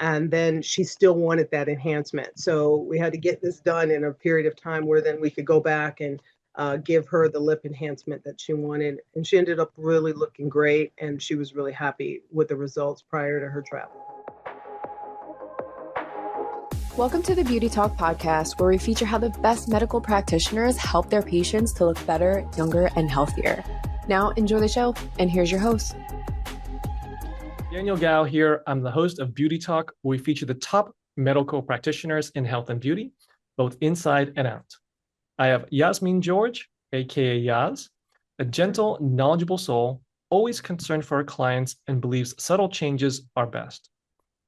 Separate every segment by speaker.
Speaker 1: And then she still wanted that enhancement. So we had to get this done in a period of time where then we could go back and give her the lip enhancement that she wanted. And she ended up really looking great. And she was really happy with the results prior to her travel.
Speaker 2: Welcome to the Beauty Talk podcast, where we feature how the best medical practitioners help their patients to look better, younger, and healthier. Now, enjoy the show, and here's your host.
Speaker 3: Daniel Gao here. I'm the host of Beauty Talk, where we feature the top medical practitioners in health and beauty, both inside and out. I have Yasmin George, aka Yaz, a gentle, knowledgeable soul, always concerned for her clients and believes subtle changes are best.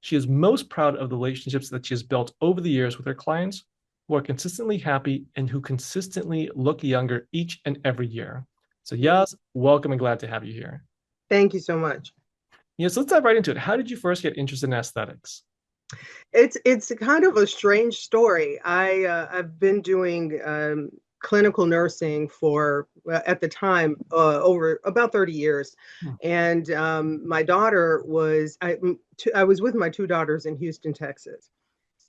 Speaker 3: She is most proud of the relationships that she has built over the years with her clients, who are consistently happy and who consistently look younger each and every year. So Yaz, welcome and glad to have you here.
Speaker 1: Thank you so much.
Speaker 3: Yes, let's dive right into it. How did you first get interested in aesthetics?
Speaker 1: It's kind of a strange story. I've been doing clinical nursing for at the time over about 30 years, and my daughter was I was with my two daughters in Houston, Texas.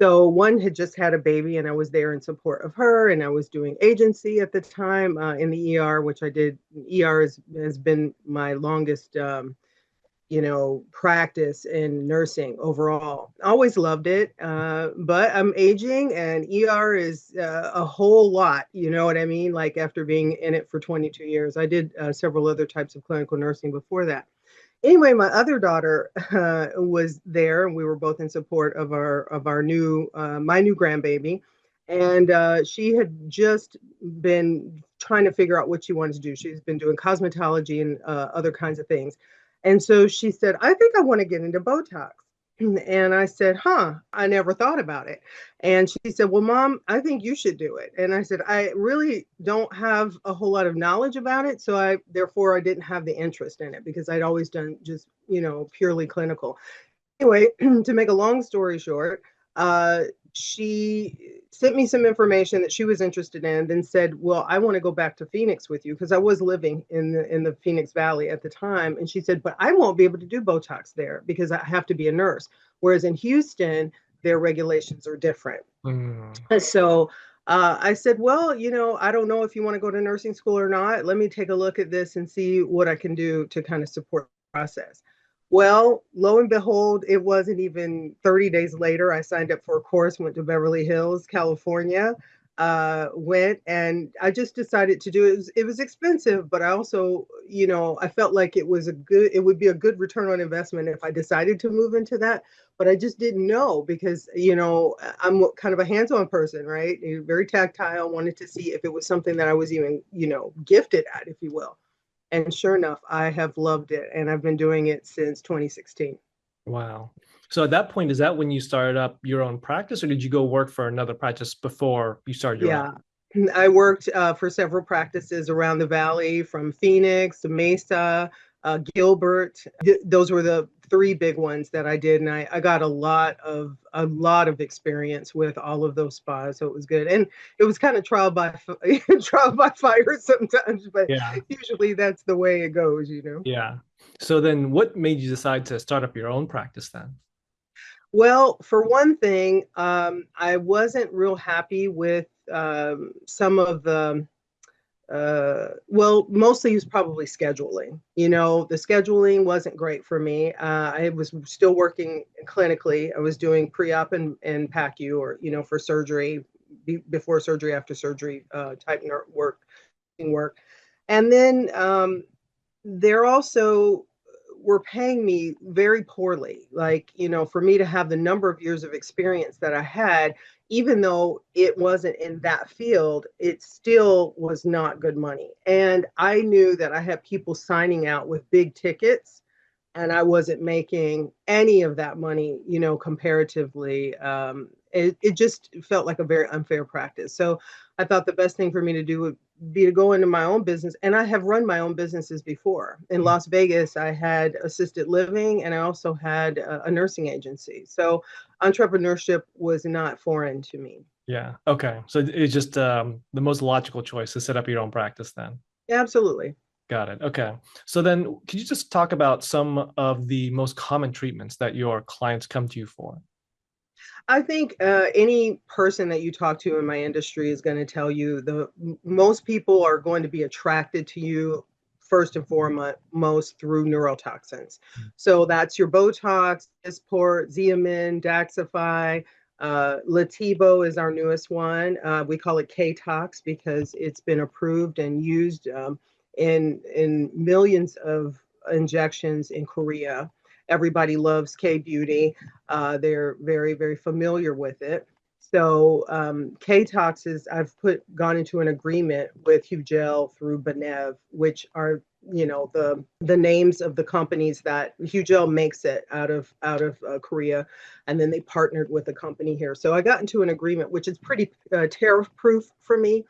Speaker 1: So one had just had a baby, and I was there in support of her, and I was doing agency at the time in the ER, which I did. ER has been my longest practice in nursing overall. Always loved it, but I'm aging, and ER is a whole lot, you know what I mean? Like after being in it for 22 years, I did several other types of clinical nursing before that. Anyway, my other daughter was there, and we were both in support of our new my new grandbaby, and she had just been trying to figure out what she wanted to do. She's been doing cosmetology and other kinds of things. And so she said, I think I want to get into Botox. And I said, I never thought about it. And she said, well, Mom, I think you should do it. And I said, I really don't have a whole lot of knowledge about it. So therefore I didn't have the interest in it because I'd always done just, purely clinical. Anyway, to make a long story short, she sent me some information that she was interested in, then said, well, I want to go back to Phoenix with you, because I was living in the Phoenix Valley at the time. And she said, but I won't be able to do Botox there because I have to be a nurse. Whereas in Houston, their regulations are different. So I said, well, I don't know if you want to go to nursing school or not. Let me take a look at this and see what I can do to kind of support the process. Well, lo and behold, it wasn't even 30 days later. I signed up for a course, went to Beverly Hills, California, went, and I just decided to do it. It was expensive, but I also, I felt like it would be a good return on investment if I decided to move into that. But I just didn't know because, I'm kind of a hands-on person, right? Very tactile, wanted to see if it was something that I was even, gifted at, if you will. And sure enough, I have loved it, and I've been doing it since 2016.
Speaker 3: Wow. So at that point, is that when you started up your own practice, or did you go work for another practice before you started your own?
Speaker 1: I worked for several practices around the valley, from Phoenix to Mesa, Gilbert. Those were the three big ones that I did, and I got a lot of experience with all of those spas, so it was good. And it was kind of trial by fire sometimes, but usually that's the way it goes,
Speaker 3: Yeah. So then, what made you decide to start up your own practice then?
Speaker 1: Well, for one thing, I wasn't real happy with some of the mostly it was probably scheduling. The scheduling wasn't great for me. I was still working clinically. I was doing pre-op and PACU, or, for surgery, before surgery, after surgery type work. And then they're also were paying me very poorly. Like, for me to have the number of years of experience that I had, even though it wasn't in that field, it still was not good money. And I knew that I had people signing out with big tickets, and I wasn't making any of that money, comparatively. It just felt like a very unfair practice. So I thought the best thing for me to do would be to go into my own business. And I have run my own businesses before. In Las Vegas, I had assisted living, and I also had a nursing agency. So entrepreneurship was not foreign to me.
Speaker 3: Yeah. Okay. So it's just the most logical choice to set up your own practice then.
Speaker 1: Absolutely.
Speaker 3: Got it. Okay. So then could you just talk about some of the most common treatments that your clients come to you for?
Speaker 1: I think any person that you talk to in my industry is going to tell you most people are going to be attracted to you first and foremost through neurotoxins. So that's your Botox, Dysport, Xeomin, Daxxify. Lativo is our newest one. We call it K-Tox because it's been approved and used in millions of injections in Korea. Everybody loves K-Beauty. They're very, very familiar with it. So K-Tox is, gone into an agreement with Hugel through Benev, which are, the names of the companies that Hugel makes it out of Korea, and then they partnered with a company here. So I got into an agreement, which is pretty tariff proof for me.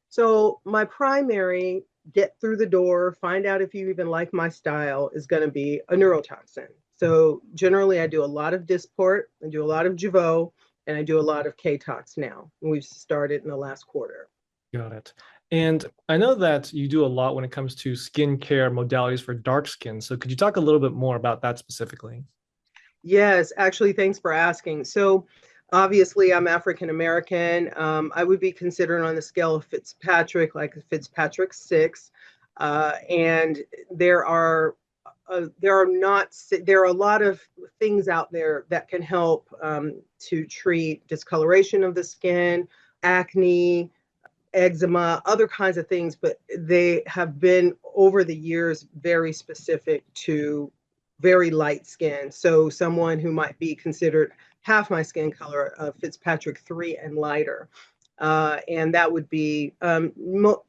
Speaker 1: So my primary get through the door, find out if you even like my style is going to be a neurotoxin. So generally, I do a lot of Dysport, I do a lot of Jeuveau, and I do a lot of K-Tox now. We've started in the last quarter.
Speaker 3: Got it. And I know that you do a lot when it comes to skincare modalities for dark skin. So could you talk a little bit more about that specifically?
Speaker 1: Yes, actually, thanks for asking. So obviously, I'm African American. I would be considered on the scale of Fitzpatrick, like Fitzpatrick 6. And there are a lot of things out there that can help to treat discoloration of the skin, acne, eczema, other kinds of things, but they have been over the years very specific to very light skin. So someone who might be considered half my skin color, Fitzpatrick 3 and lighter. And that would be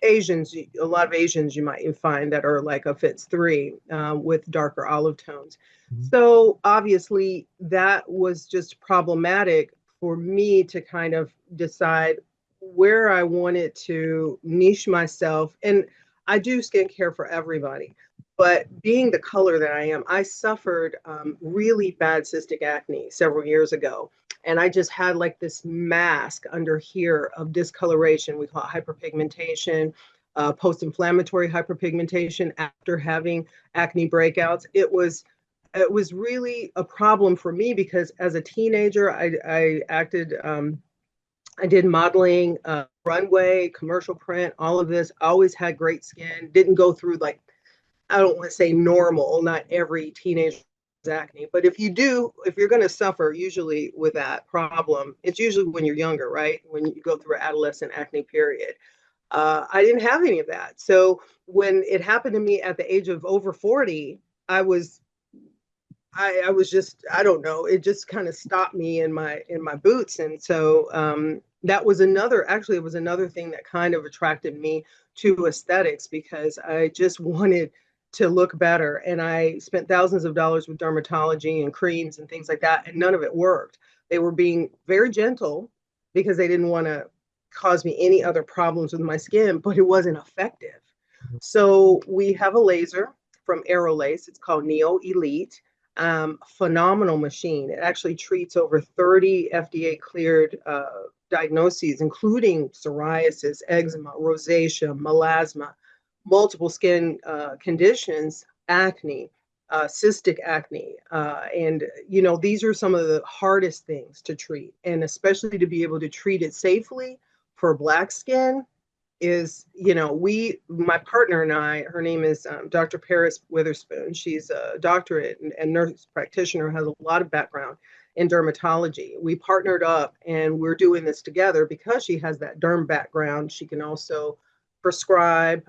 Speaker 1: Asians, a lot of Asians you might find that are like a Fitz 3 with darker olive tones.
Speaker 3: Mhm.
Speaker 1: So obviously that was just problematic for me to kind of decide where I wanted to niche myself. And I do skincare for everybody. But being the color that I am, I suffered really bad cystic acne several years ago. And I just had like this mask under here of discoloration. We call it hyperpigmentation, post-inflammatory hyperpigmentation after having acne breakouts. It was really a problem for me because as a teenager, I acted, I did modeling, runway, commercial print, all of this. I always had great skin, didn't go through like, I don't want to say normal, not every teenager has acne, but if you're going to suffer usually with that problem, it's usually when you're younger, right? When you go through an adolescent acne period. I didn't have any of that. So when it happened to me at the age of over 40, I was I was just, I don't know, it just kind of stopped me in my boots. And so that was actually it was another thing that kind of attracted me to aesthetics because I just wanted to look better. And I spent thousands of dollars with dermatology and creams and things like that, and none of it worked. They were being very gentle because they didn't want to cause me any other problems with my skin, but it wasn't effective. So we have a laser from Aerolace. It's called Neo Elite. Phenomenal machine. It actually treats over 30 FDA cleared diagnoses, including psoriasis, eczema, rosacea, melasma, multiple skin conditions, acne, cystic acne. And, these are some of the hardest things to treat. And especially to be able to treat it safely for Black skin is, my partner and I, her name is Dr. Paris Witherspoon. She's a doctorate and nurse practitioner, has a lot of background in dermatology. We partnered up and we're doing this together because she has that derm background. She can also prescribe,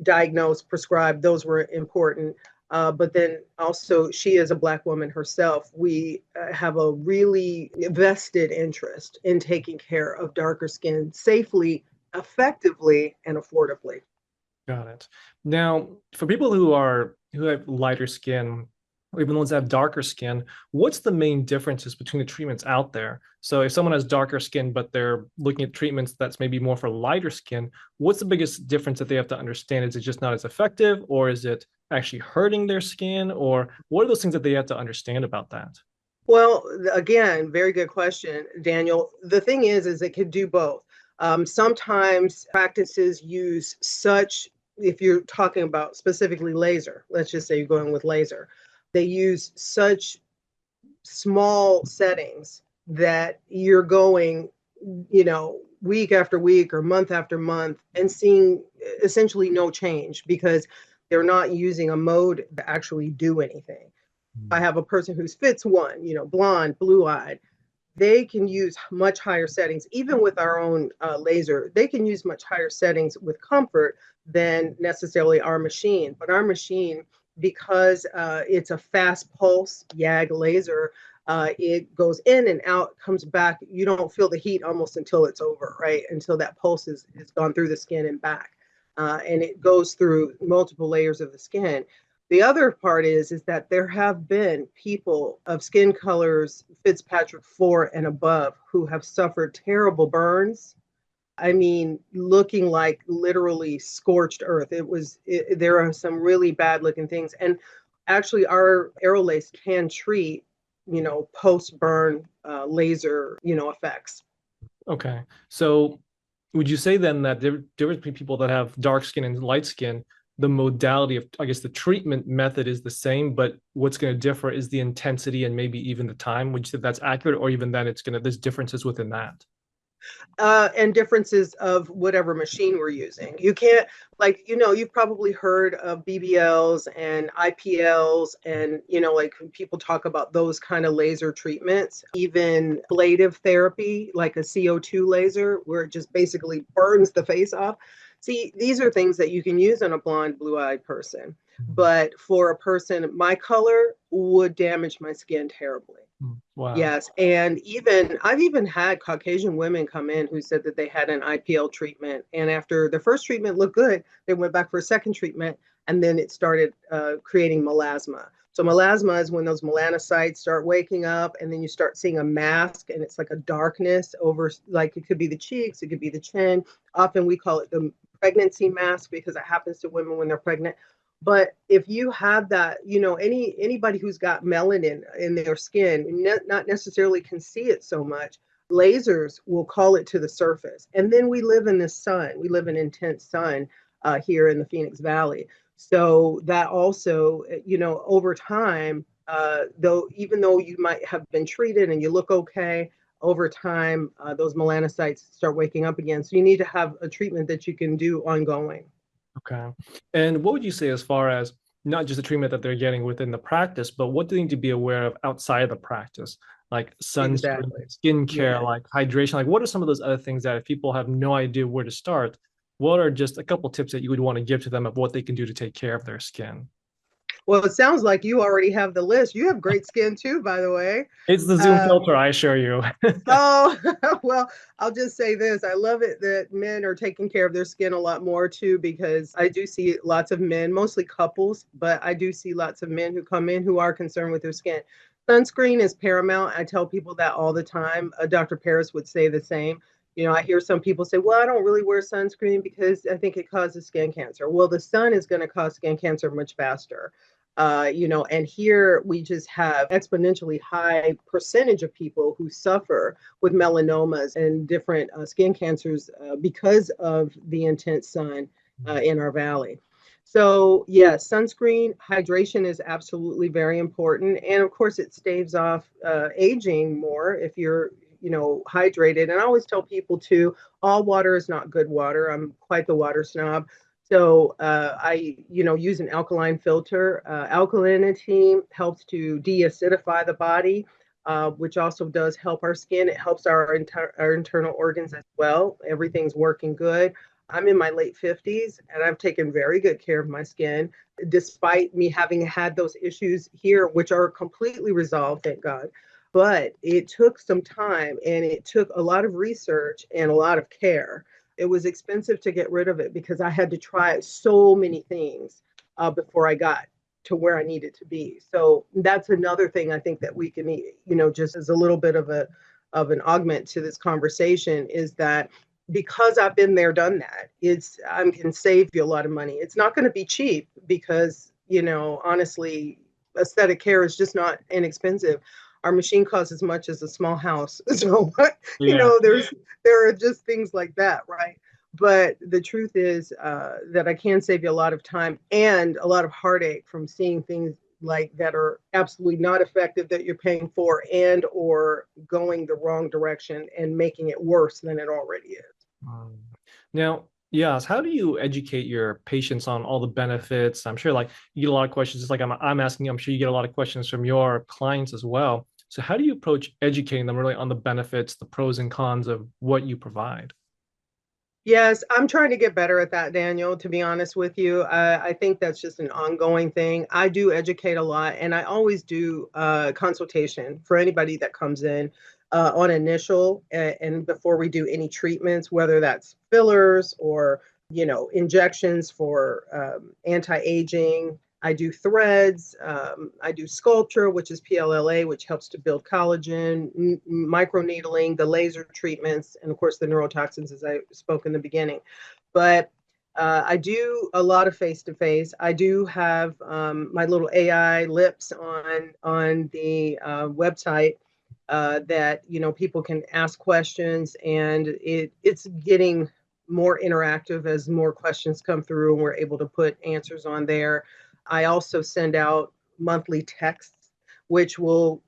Speaker 1: diagnose, prescribe. Those were important. But then also, she is a Black woman herself. We have a really vested interest in taking care of darker skin safely, effectively, and affordably.
Speaker 3: Got it. Now, for people who have lighter skin, or even the ones that have darker skin, what's the main differences between the treatments out there? So if someone has darker skin, but they're looking at treatments that's maybe more for lighter skin, what's the biggest difference that they have to understand? Is it just not as effective, or is it actually hurting their skin, or what are those things that they have to understand about that?
Speaker 1: Well, again, very good question, Daniel. The thing is it could do both. Sometimes practices use if you're talking about specifically laser, let's just say you're going with laser, they use such small settings that you're going, week after week or month after month and seeing essentially no change because they're not using a mode to actually do anything. I have a person who's fits one, blonde, blue eyed. They can use much higher settings, even with our own laser. They can use much higher settings with comfort than necessarily our machine. But our machine, because it's a fast pulse YAG laser, it goes in and out, comes back. You don't feel the heat almost until it's over, right? Until that pulse is gone through the skin and back. And it goes through multiple layers of the skin. The other part is that there have been people of skin colors Fitzpatrick 4 and above who have suffered terrible burns. I mean, looking like literally scorched earth. There are some really bad looking things. And actually, our Aerolase can treat, post burn laser, effects.
Speaker 3: Okay. So would you say then that there between people that have dark skin and light skin, the modality of, I guess, the treatment method is the same, but what's going to differ is the intensity and maybe even the time? Would you say that's accurate, or even then there's differences within that?
Speaker 1: And differences of whatever machine we're using. You can't, like, you've probably heard of BBLs and IPLs, and, like people talk about those kind of laser treatments, even ablative therapy, like a CO2 laser, where it just basically burns the face off. See, these are things that you can use on a blonde, blue-eyed person. But for a person my color would damage my skin terribly.
Speaker 3: Wow.
Speaker 1: Yes. And I've even had Caucasian women come in who said that they had an IPL treatment. And after the first treatment looked good, they went back for a second treatment, and then it started creating melasma. So melasma is when those melanocytes start waking up, and then you start seeing a mask, and it's like a darkness over, like it could be the cheeks, it could be the chin. Often we call it the pregnancy mask because it happens to women when they're pregnant. But if you have that, anybody who's got melanin in their skin, not necessarily can see it so much, lasers will call it to the surface. And then we live in the sun. We live in intense sun here in the Phoenix Valley. So that also, over time, even though you might have been treated and you look okay, over time, those melanocytes start waking up again. So you need to have a treatment that you can do ongoing.
Speaker 3: Okay. And what would you say as far as not just the treatment that they're getting within the practice, but what do they need to be aware of outside of the practice, like sunscreen,
Speaker 1: Exactly.
Speaker 3: skincare,
Speaker 1: Yeah.
Speaker 3: like hydration? Like, what are some of those other things that if people have no idea where to start, what are just a couple tips that you would want to give to them of what they can do to take care of their skin?
Speaker 1: Well, it sounds like you already have the list. You have great skin too, by the way.
Speaker 3: It's the Zoom filter, I assure you.
Speaker 1: Oh, well, I'll just say this. I love it that men are taking care of their skin a lot more too, because I do see lots of men, mostly couples, but I do see lots of men who come in who are concerned with their skin. Sunscreen is paramount. I tell people that all the time. Dr. Paris would say the same. I hear some people say, well, I don't really wear sunscreen because I think it causes skin cancer. Well, the sun is going to cause skin cancer much faster. And here we just have exponentially high percentage of people who suffer with melanomas and different skin cancers because of the intense sun in our valley. So yes, sunscreen, hydration is absolutely very important. And of course, it staves off aging more if you're, hydrated. And I always tell people too, all water is not good water. I'm quite the water snob. So I, use an alkaline filter. Alkalinity helps to deacidify the body, which also does help our skin. It helps our internal organs as well. Everything's working good. I'm in my late 50s and I've taken very good care of my skin, despite me having had those issues here, which are completely resolved, thank God. But it took some time and it took a lot of research and a lot of care. It was expensive to get rid of it because I had to try so many things before I got to where I needed to be. So that's another thing I think that we can, just as a little bit of an augment to this conversation, is that because I've been there, done that, I can save you a lot of money. It's not going to be cheap because, honestly, aesthetic care is just not inexpensive. Our machine costs as much as a small house. So, there are just things like that, right? But the truth is that I can save you a lot of time and a lot of heartache from seeing things like that are absolutely not effective that you're paying for, and or going the wrong direction and making it worse than it already is.
Speaker 3: Um, Now, yes, how do you educate your patients on all the benefits? I'm sure like you get a lot of questions, just like I'm asking you, I'm sure you get a lot of questions from your clients as well. So how do you approach educating them really on the benefits, the pros and cons of what you provide?
Speaker 1: Yes, I'm trying to get better at that, Daniel, to be honest with you. I think that's just an ongoing thing. I do educate a lot, and I always do consultation for anybody that comes in on initial and before we do any treatments, whether that's fillers or, injections for anti-aging. I do threads. I do sculpture, which is PLLA, which helps to build collagen, microneedling, the laser treatments, and of course the neurotoxins, as I spoke in the beginning. But I do a lot of face to face. I do have my little AI lips on the website that people can ask questions, and it's getting more interactive as more questions come through, and we're able to put answers on there. I also send out monthly texts, which will,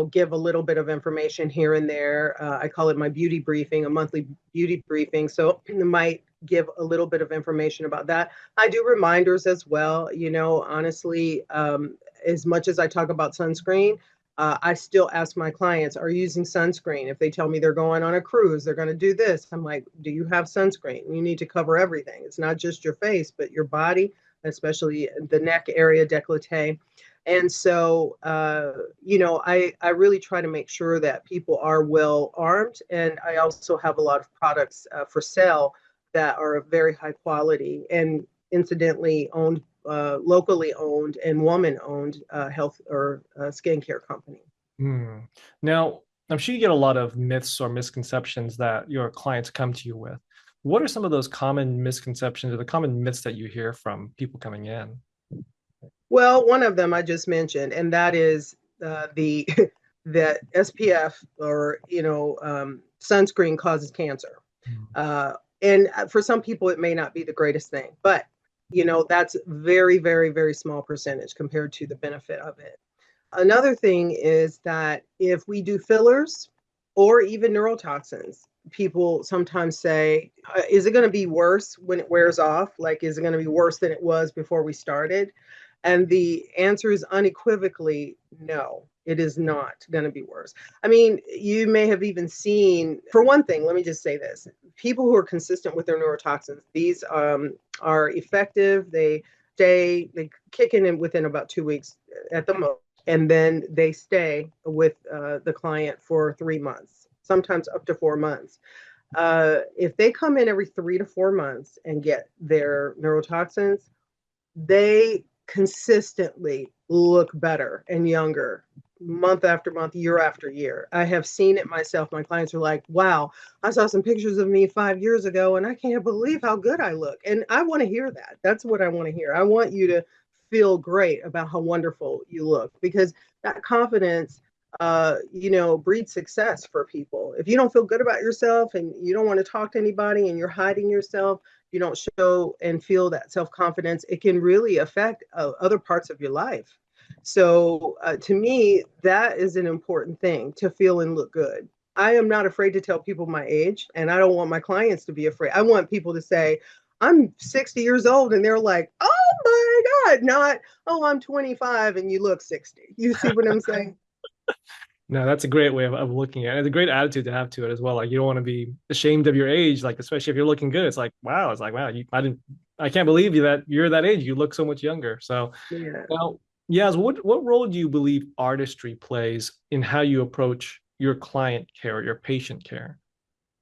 Speaker 1: give a little bit of information here and there. I call it my beauty briefing, a monthly beauty briefing. So it might give a little bit of information about that. I do reminders as well. Honestly, as much as I talk about sunscreen, I still ask my clients, are you using sunscreen? If they tell me they're going on a cruise, they're going to do this. I'm like, do you have sunscreen? You need to cover everything. It's not just your face, but your body, especially the neck area, décolleté. And so, I really try to make sure that people are well armed. And I also have a lot of products for sale that are of very high quality and incidentally owned, locally owned and woman owned health or skincare company.
Speaker 3: Hmm. Now, I'm sure you get a lot of myths or misconceptions that your clients come to you with. What are some of those common misconceptions or the common myths that you hear from people coming in?
Speaker 1: Well, one of them I just mentioned, and that is the that SPF or sunscreen causes cancer. And for some people, it may not be the greatest thing, but that's very, very, very small percentage compared to the benefit of it. Another thing is that if we do fillers or even neurotoxins, people sometimes say, is it going to be worse when it wears off? Like, is it going to be worse than it was before we started? And the answer is unequivocally no, it is not going to be worse. I mean, you may have even seen, for one thing, let me just say this: people who are consistent with their neurotoxins, these are effective. They kick in within about 2 weeks at the most, and then they stay with the client for 3 months, sometimes up to 4 months. If they come in every 3 to 4 months and get their neurotoxins, they consistently look better and younger month after month, year after year. I have seen it myself. My clients are like, wow, I saw some pictures of me 5 years ago and I can't believe how good I look. And I want to hear that. That's what I want to hear. I want you to feel great about how wonderful you look, because that confidence breeds success for people. If you don't feel good about yourself and you don't want to talk to anybody and you're hiding yourself, you don't show and feel that self-confidence, it can really affect other parts of your life. So to me, that is an important thing, to feel and look good. I am not afraid to tell people my age, and I don't want my clients to be afraid. I want people to say, I'm 60 years old, and they're like, oh my God, not, oh, I'm 25 and you look 60. You see what I'm saying?
Speaker 3: No, that's a great way of looking at it. It's a great attitude to have to it as well. Like you don't want to be ashamed of your age, like especially if you're looking good. It's like, wow, I can't believe you that you're that age. You look so much younger. So
Speaker 1: Yeah.
Speaker 3: now, Yas, what role do you believe artistry plays in how you approach your client care, your patient care?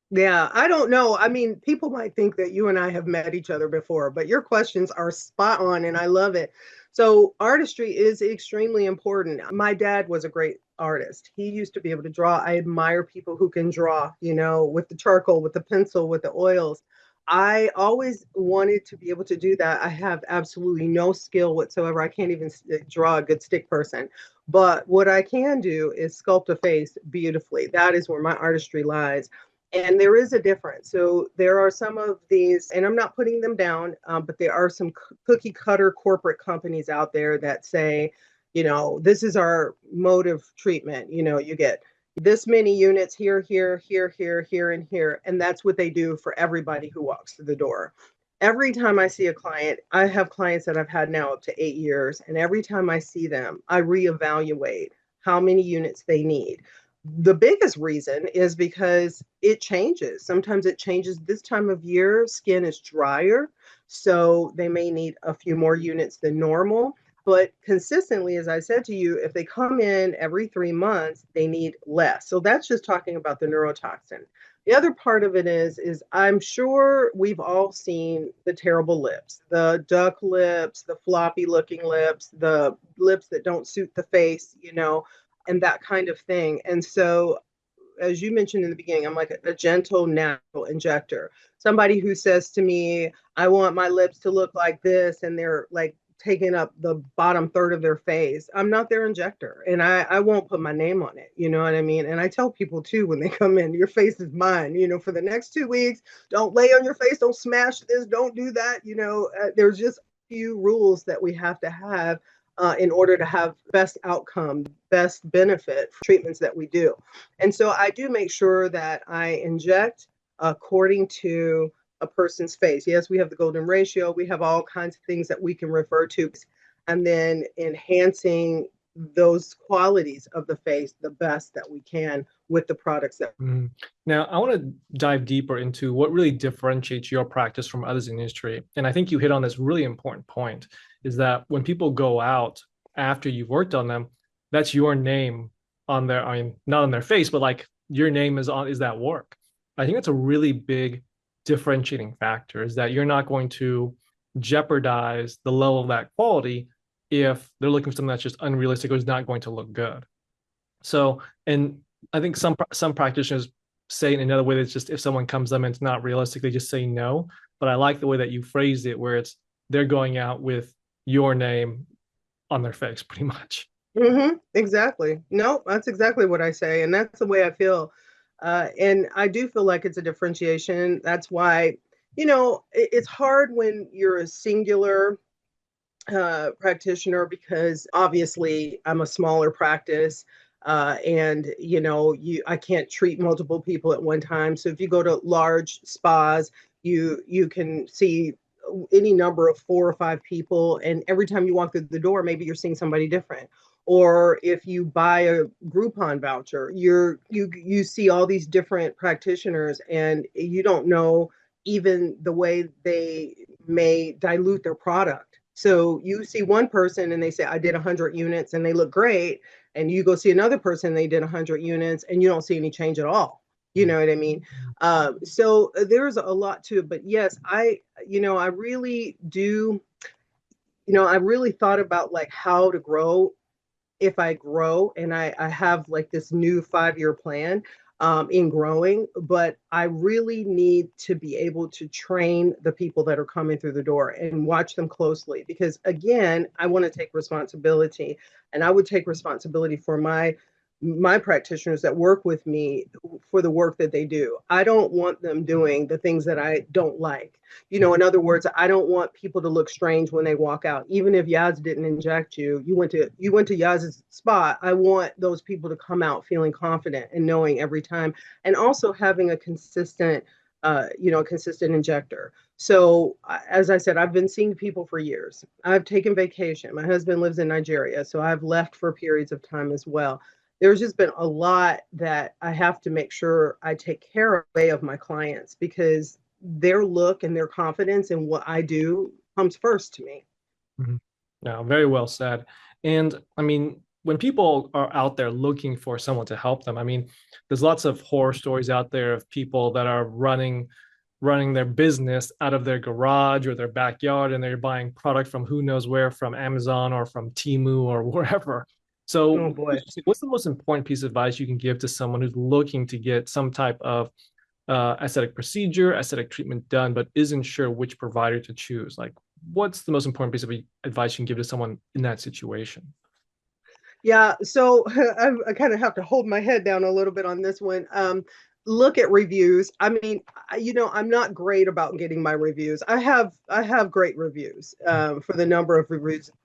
Speaker 1: Yeah, I don't know. I mean, people might think that you and I have met each other before, but your questions are spot on and I love it. So, artistry is extremely important. My dad was a great artist. He used to be able to draw. I admire people who can draw, with the charcoal, with the pencil, with the oils. I always wanted to be able to do that. I have absolutely no skill whatsoever. I can't even draw a good stick person. But what I can do is sculpt a face beautifully. That is where my artistry lies. And there is a difference. So there are some of these, and I'm not putting them down, but there are some cookie cutter corporate companies out there that say, This is our mode of treatment. You get this many units here, here, here, here, here, and here. And that's what they do for everybody who walks through the door. Every time I see a client, I have clients that I've had now up to 8 years. And every time I see them, I reevaluate how many units they need. The biggest reason is because it changes. Sometimes it changes this time of year, skin is drier. So they may need a few more units than normal. But consistently, as I said to you, if they come in every 3 months, they need less. So that's just talking about the neurotoxin. The other part of it is I'm sure we've all seen the terrible lips, the duck lips, the floppy looking lips, the lips that don't suit the face, and that kind of thing. And so, as you mentioned in the beginning, I'm like a gentle, natural injector. Somebody who says to me, I want my lips to look like this, and they're like taking up the bottom third of their face. I'm not their injector, and I won't put my name on it. You know what I mean? And I tell people too, when they come in, your face is mine, for the next 2 weeks, don't lay on your face, don't smash this, don't do that. There's just a few rules that we have to have in order to have best outcome, best benefit for treatments that we do. And so I do make sure that I inject according to a person's face. Yes, we have the golden ratio. We have all kinds of things that we can refer to, and then enhancing those qualities of the face the best that we can with the products that.
Speaker 3: Now, I want to dive deeper into what really differentiates your practice from others in the industry. And I think you hit on this really important point, is that when people go out after you've worked on them, that's your name on their, not on their face, but like your name is that work. I think that's a really big differentiating factor, is that you're not going to jeopardize the level of that quality if they're looking for something that's just unrealistic or is not going to look good. So, and I think some practitioners say in another way, that's just if someone comes to them and it's not realistic, they just say no. But I like the way that you phrased it, where it's they're going out with your name on their face, pretty much.
Speaker 1: Exactly. No, that's exactly what I say. And that's the way I feel. And I do feel like it's a differentiation. That's why, it's hard when you're a singular practitioner, because obviously I'm a smaller practice. And I can't treat multiple people at one time. So if you go to large spas, you can see any number of 4 or 5 people, and every time you walk through the door, maybe you're seeing somebody different. Or if you buy a Groupon voucher, you see all these different practitioners, and you don't know even the way they may dilute their product. So you see one person and they say, I did 100 units and they look great. And you go see another person, they did 100 units and you don't see any change at all. You know what I mean? So there's a lot to it. But yes, I really do, I really thought about like how to grow if I grow, and I have like this new 5-year plan in growing, but I really need to be able to train the people that are coming through the door and watch them closely, because again, I want to take responsibility, and I would take responsibility for my practitioners that work with me for the work that they do. I don't want them doing the things that I don't like. In other words, I don't want people to look strange when they walk out. Even if Yaz didn't inject you, you went to Yaz's spot. I want those people to come out feeling confident and knowing every time, and also having a consistent injector. So as I said, I've been seeing people for years. I've taken vacation. My husband lives in Nigeria, so I've left for periods of time as well. There's just been a lot that I have to make sure I take care of my clients, because their look and their confidence in what I do comes first to me.
Speaker 3: No, very well said. And I mean, when people are out there looking for someone to help them, I mean, there's lots of horror stories out there of people that are running their business out of their garage or their backyard, and they're buying product from who knows where, from Amazon or from Temu or wherever. So
Speaker 1: oh boy,
Speaker 3: what's the most important piece of advice you can give to someone who's looking to get some type of aesthetic procedure, aesthetic treatment done, but isn't sure which provider to choose? Like, what's the most important piece of advice you can give to someone in that situation?
Speaker 1: Yeah, so I kind of have to hold my head down a little bit on this one. look at reviews. I mean, I'm not great about getting my reviews. I have great reviews for the number of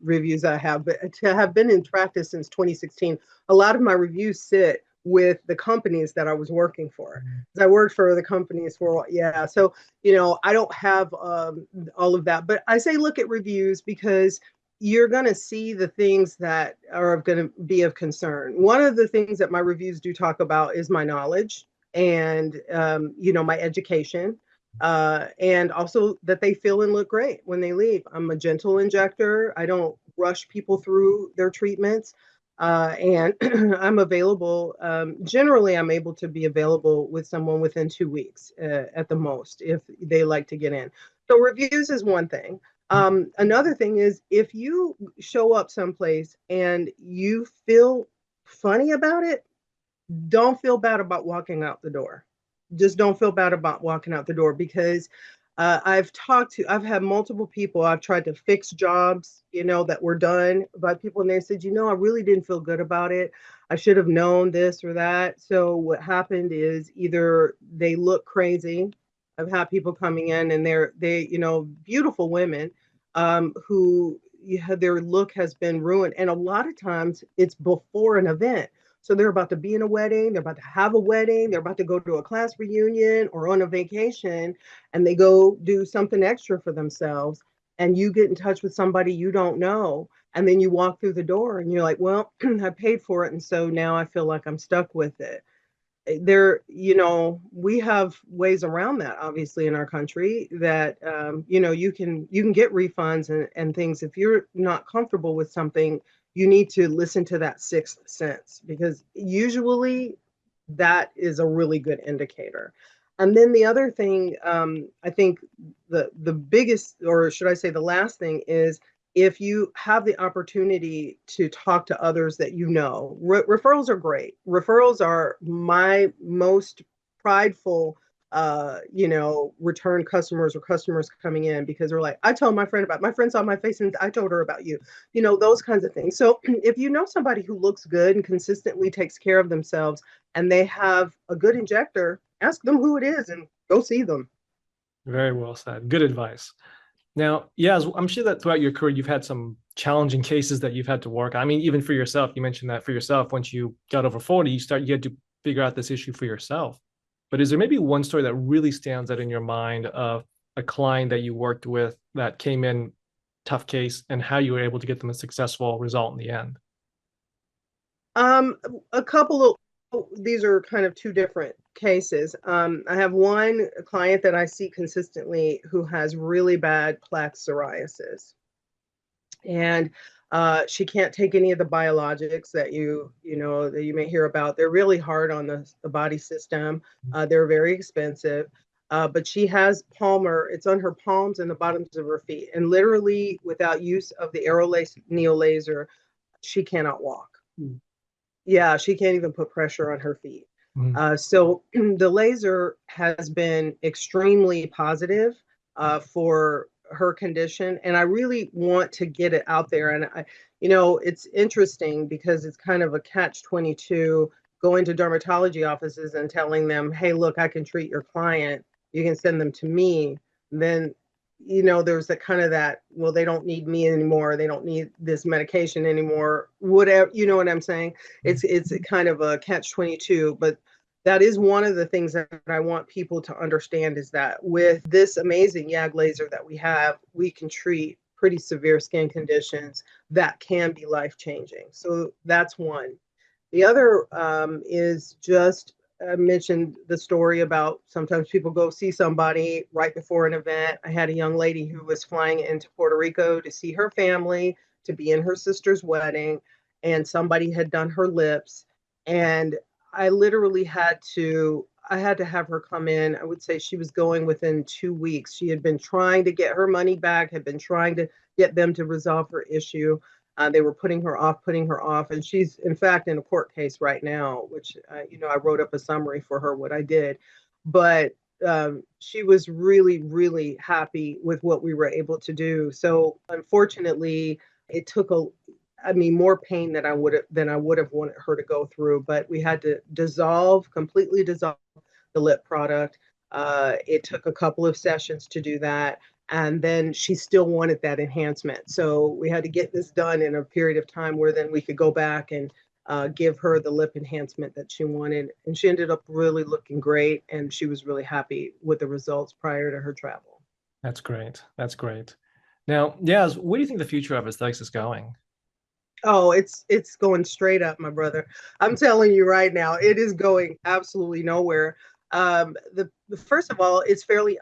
Speaker 1: reviews I have, but to have been in practice since 2016, a lot of my reviews sit with the companies that I was working for. I worked for the companies for, yeah. So, I don't have all of that, but I say look at reviews because you're going to see the things that are going to be of concern. One of the things that my reviews do talk about is my knowledge and my education, and also that they feel and look great when they leave. I'm a gentle injector. I don't rush people through their treatments, and I'm available. Generally, I'm able to be available with someone within 2 weeks at the most if they like to get in. So reviews is one thing. Another thing is if you show up someplace and you feel funny about it, don't feel bad about walking out the door. Just don't feel bad about walking out the door because I've had multiple people. I've tried to fix jobs, that were done by people, and they said, I really didn't feel good about it. I should have known this or that. So what happened is either they look crazy. I've had people coming in and they beautiful women, who their look has been ruined, and a lot of times it's before an event. So they're about to be in a wedding, they're about to have a wedding, they're about to go to a class reunion or on a vacation, and they go do something extra for themselves. And you get in touch with somebody you don't know. And then you walk through the door and you're like, well, I paid for it. And so now I feel like I'm stuck with it. We have ways around that, obviously, in our country that, you can get refunds and things. If you're not comfortable with something, you need to listen to that sixth sense because usually that is a really good indicator. And then the other thing, I think the biggest, or should I say the last thing, is if you have the opportunity to talk to others that referrals are great. Referrals are my most prideful, return customers or customers coming in because they're like, I told my friend saw my face and I told her about you, those kinds of things. So if you know somebody who looks good and consistently takes care of themselves and they have a good injector, ask them who it is and go see them.
Speaker 3: Very well said. Good advice. Now, yeah, I'm sure that throughout your career, you've had some challenging cases that you've had to work. I mean, even for yourself, you mentioned that for yourself, once you got over 40, you had to figure out this issue for yourself. But is there maybe one story that really stands out in your mind of a client that you worked with that came in tough case and how you were able to get them a successful result in the end?
Speaker 1: A couple of these are kind of two different cases. I have one client that I see consistently who has really bad plaque psoriasis, and she can't take any of the biologics that you may hear about. They're really hard on the body system. They're very expensive. But she has palmar. It's on her palms and the bottoms of her feet, and literally without use of the neo laser, she cannot walk. Mm. Yeah, she can't even put pressure on her feet. So the laser has been extremely positive for her condition, and I really want to get it out there. And it's interesting because it's kind of a catch-22 going to dermatology offices and telling them, hey, look, I can treat your client. You can send them to me. Then there's that kind of that, well, they don't need me anymore. They don't need this medication anymore. Whatever, you know what I'm saying? It's kind of a catch-22, but that is one of the things that I want people to understand is that with this amazing YAG laser that we have, we can treat pretty severe skin conditions that can be life-changing. So that's one. The other is just I mentioned the story about sometimes people go see somebody right before an event. I had a young lady who was flying into Puerto Rico to see her family, to be in her sister's wedding, and somebody had done her lips. And I literally had to have her come in. I would say she was going within 2 weeks. She had been trying to get her money back, had been trying to get them to resolve her issue. They were putting her off. And she's, in fact, in a court case right now, which, I wrote up a summary for her, what I did. But she was really, really happy with what we were able to do. So unfortunately, it took more pain than I would have wanted her to go through. But we had to completely dissolve the lip product. It took a couple of sessions to do that. And then she still wanted that enhancement. So we had to get this done in a period of time where then we could go back and give her the lip enhancement that she wanted. And she ended up really looking great. And she was really happy with the results prior to her travel.
Speaker 3: That's great. That's great. Now, Yas, where do you think the future of aesthetics is going?
Speaker 1: Oh, it's going straight up, my brother. I'm telling you right now, it is going absolutely nowhere. The first of all, it's fairly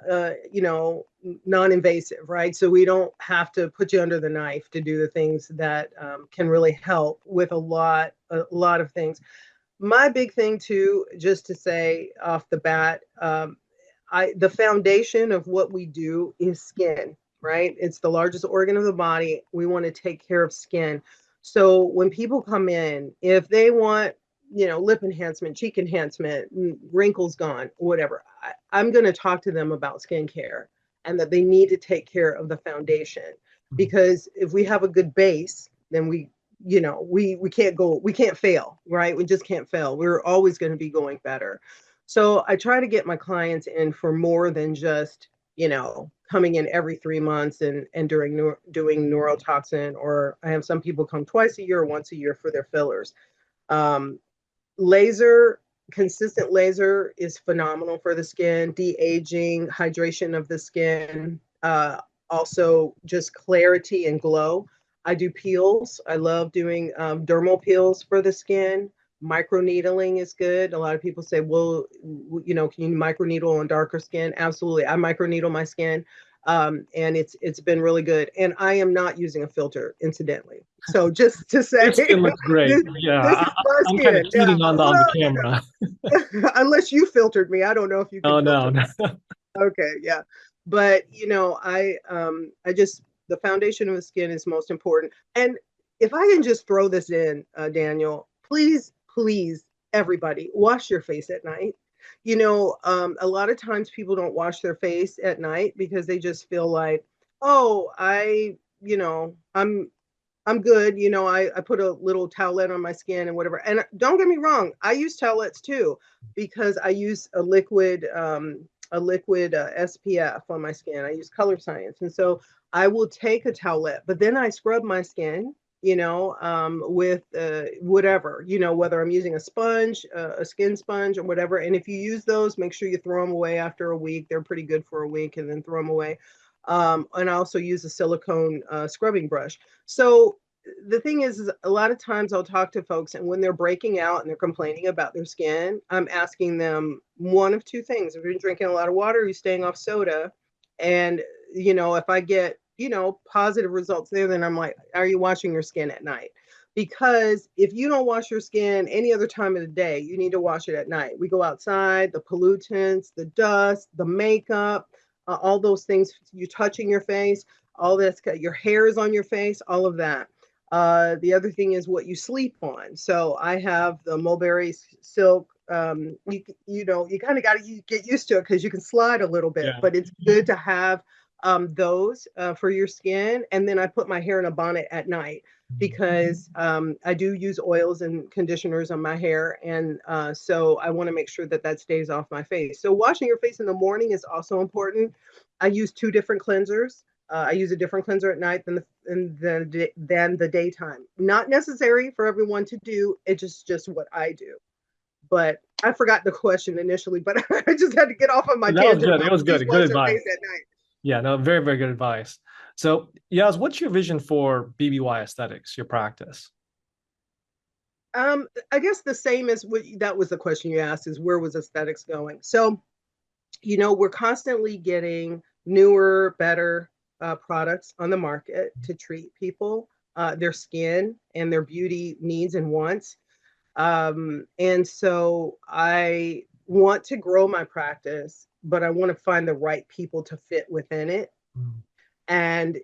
Speaker 1: non-invasive, right? So we don't have to put you under the knife to do the things that can really help with a lot of things. My big thing too, just to say off the bat, the foundation of what we do is skin, right? It's the largest organ of the body. We want to take care of skin. So when people come in, if they want, lip enhancement, cheek enhancement, wrinkles gone, whatever, I'm going to talk to them about skincare and that they need to take care of the foundation. Because if we have a good base, then we can't fail, right? We just can't fail. We're always going to be going better. So I try to get my clients in for more than just, coming in every 3 months and doing neurotoxin, or I have some people come twice a year or once a year for their fillers. Um, Laser, consistent laser is phenomenal for the skin, de-aging, hydration of the skin, also just clarity and glow. I do peels. I love doing dermal peels for the skin. Microneedling is good. A lot of people say, well, can you microneedle on darker skin? Absolutely. I microneedle my skin. And it's been really good. And I am not using a filter, incidentally. So just to say,
Speaker 3: Your skin looks great. Yeah,
Speaker 1: this is my
Speaker 3: I'm kind of
Speaker 1: skin. Yeah.
Speaker 3: cheating on the camera.
Speaker 1: Unless you filtered me, I don't know if you can
Speaker 3: Oh no,
Speaker 1: filter me.
Speaker 3: no.
Speaker 1: Okay, yeah. But I just, the foundation of the skin is most important. And if I can just throw this in, Daniel, please, everybody, wash your face at night. A lot of times people don't wash their face at night because they just feel like, oh, I'm good. I put a little towelette on my skin and whatever. And don't get me wrong, I use towelettes too because I use a liquid SPF on my skin. I use Color Science, and so I will take a towelette, but then I scrub my skin. With whatever, whether I'm using a sponge, a skin sponge, or whatever. And if you use those, make sure you throw them away after a week. They're pretty good for a week, and then throw them away. And I also use a silicone scrubbing brush. So the thing is a lot of times I'll talk to folks, and when they're breaking out and they're complaining about their skin, I'm asking them one of two things. If you're drinking a lot of water, you're staying off soda. And, if I get, positive results there, then I'm like, are you washing your skin at night? Because if you don't wash your skin any other time of the day, you need to wash it at night. We go outside, the pollutants, the dust, the makeup, all those things, you touching your face, all this, your hair is on your face, all of that. The other thing is what you sleep on. So I have the mulberry silk. You kind of got to get used to it because you can slide a little bit,
Speaker 3: Yeah.
Speaker 1: but it's good to have those for your skin. And then I put my hair in a bonnet at night because I do use oils and conditioners on my hair. And so I want to make sure that that stays off my face. So washing your face in the morning is also important. I use two different cleansers. I use a different cleanser at night than the daytime. Not necessary for everyone to do. It's just what I do. But I forgot the question initially, but I just had to get off on my
Speaker 3: That was
Speaker 1: tangent
Speaker 3: good. It
Speaker 1: about
Speaker 3: was
Speaker 1: please
Speaker 3: good. Good
Speaker 1: wash your
Speaker 3: advice.
Speaker 1: face at night.
Speaker 3: Yeah, no, very, very good advice. So, Yas, what's your vision for BBY Aesthetics, your practice?
Speaker 1: I guess the same as that was the question you asked, is where was aesthetics going? So, we're constantly getting newer, better products on the market to treat people, their skin and their beauty needs and wants. And so I want to grow my practice, but I want to find the right people to fit within it.
Speaker 3: Mm.
Speaker 1: And,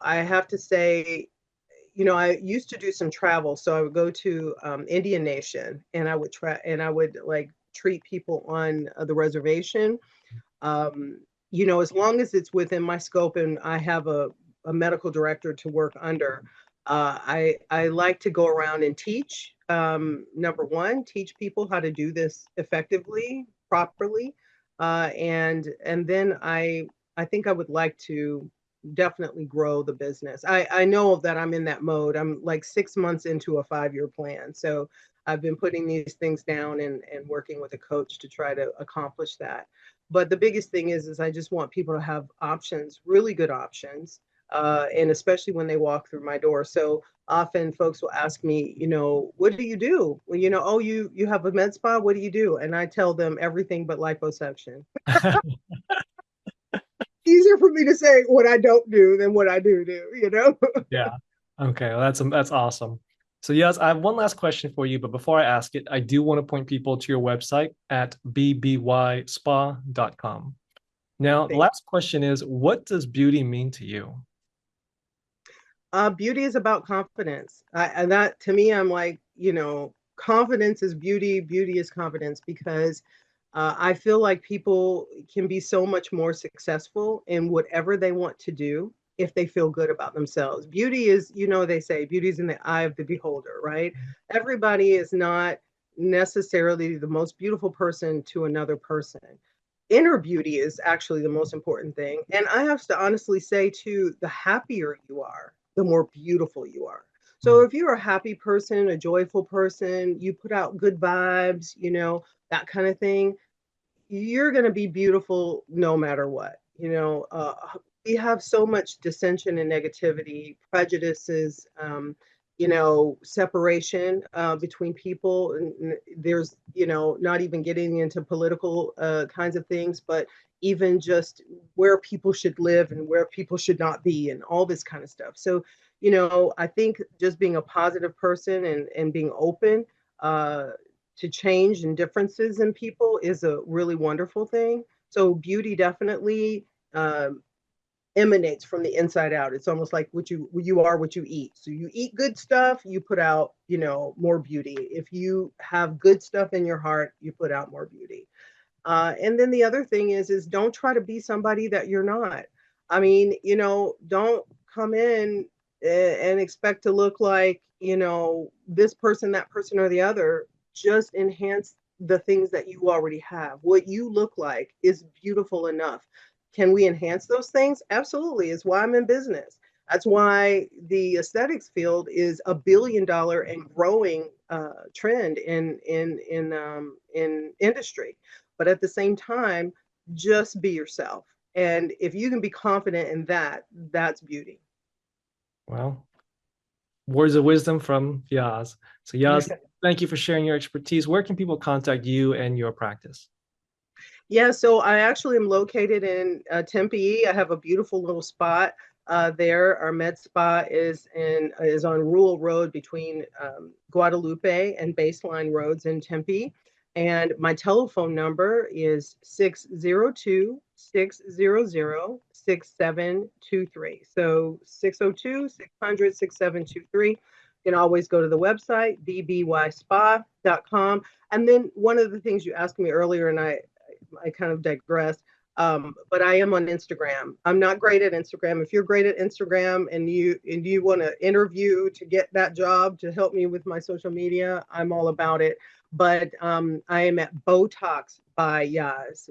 Speaker 1: I have to say, I used to do some travel. So I would go to Indian Nation and I would like treat people on the reservation. As long as it's within my scope and I have a medical director to work under, I like to go around and teach number one, teach people how to do this effectively, properly, and then I think I would like to definitely grow the business. I know that I'm in that mode. I'm like 6 months into a 5-year plan. So I've been putting these things down and working with a coach to try to accomplish that. But the biggest thing is I just want people to have options, really good options, and especially when they walk through my door. So often folks will ask me, what do you do? Well, oh, you have a med spa. What do you do? And I tell them everything but liposuction. Easier for me to say what I don't do than what I do.
Speaker 3: Yeah. Okay. Well, that's awesome. So yes, I have one last question for you, but before I ask it, I do want to point people to your website at bbyspa.com. Now, the last question is, what does beauty mean to you?
Speaker 1: Beauty is about confidence. And that to me, I'm like, confidence is beauty. Beauty is confidence, because I feel like people can be so much more successful in whatever they want to do if they feel good about themselves. Beauty is, they say beauty is in the eye of the beholder, right? Everybody is not necessarily the most beautiful person to another person. Inner beauty is actually the most important thing. And I have to honestly say, too, the happier you are, the more beautiful you are. So if you're a happy person, a joyful person, you put out good vibes, that kind of thing, you're going to be beautiful no matter what. We have so much dissension and negativity, prejudices, separation between people. And there's, not even getting into political kinds of things, but even just where people should live and where people should not be and all this kind of stuff. So, I think just being a positive person and being open to change and differences in people is a really wonderful thing. So beauty definitely emanates from the inside out. It's almost like you are what you eat. So you eat good stuff, you put out, more beauty. If you have good stuff in your heart, you put out more beauty. And then the other thing is don't try to be somebody that you're not. I mean, don't come in and expect to look like, this person, that person, or the other. Just enhance the things that you already have. What you look like is beautiful enough. Can we enhance those things? Absolutely. It's why I'm in business. That's why the aesthetics field is $1 billion and growing trend in industry. But at the same time, just be yourself. And if you can be confident in that, that's beauty.
Speaker 3: Well, words of wisdom from Yas. So Yas, thank you for sharing your expertise. Where can people contact you and your practice?
Speaker 1: Yeah, so I actually am located in Tempe. I have a beautiful little spot there. Our med spa is on Rural Road between Guadalupe and Baseline Roads in Tempe. And my telephone number is 602-600-6723. So 602-600-6723. You can always go to the website, bbyspa.com. And then one of the things you asked me earlier, and I kind of digressed, but I am on Instagram. I'm not great at Instagram. If you're great at Instagram and you want to interview to get that job to help me with my social media, I'm all about it. But I am at Botox by Yas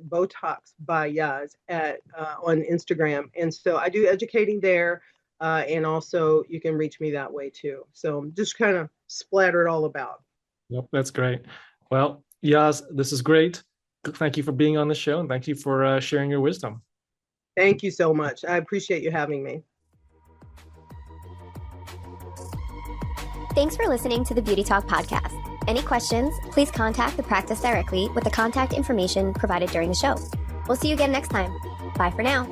Speaker 1: on Instagram. And so I do educating there. And also you can reach me that way too. So just kind of splattered all about.
Speaker 3: Yep, that's great. Well, Yas, this is great. Thank you for being on the show, and thank you for sharing your wisdom.
Speaker 1: Thank you so much. I appreciate you having me.
Speaker 4: Thanks for listening to the Beauty Talk podcast. Any questions, please contact the practice directly with the contact information provided during the show. We'll see you again next time. Bye for now.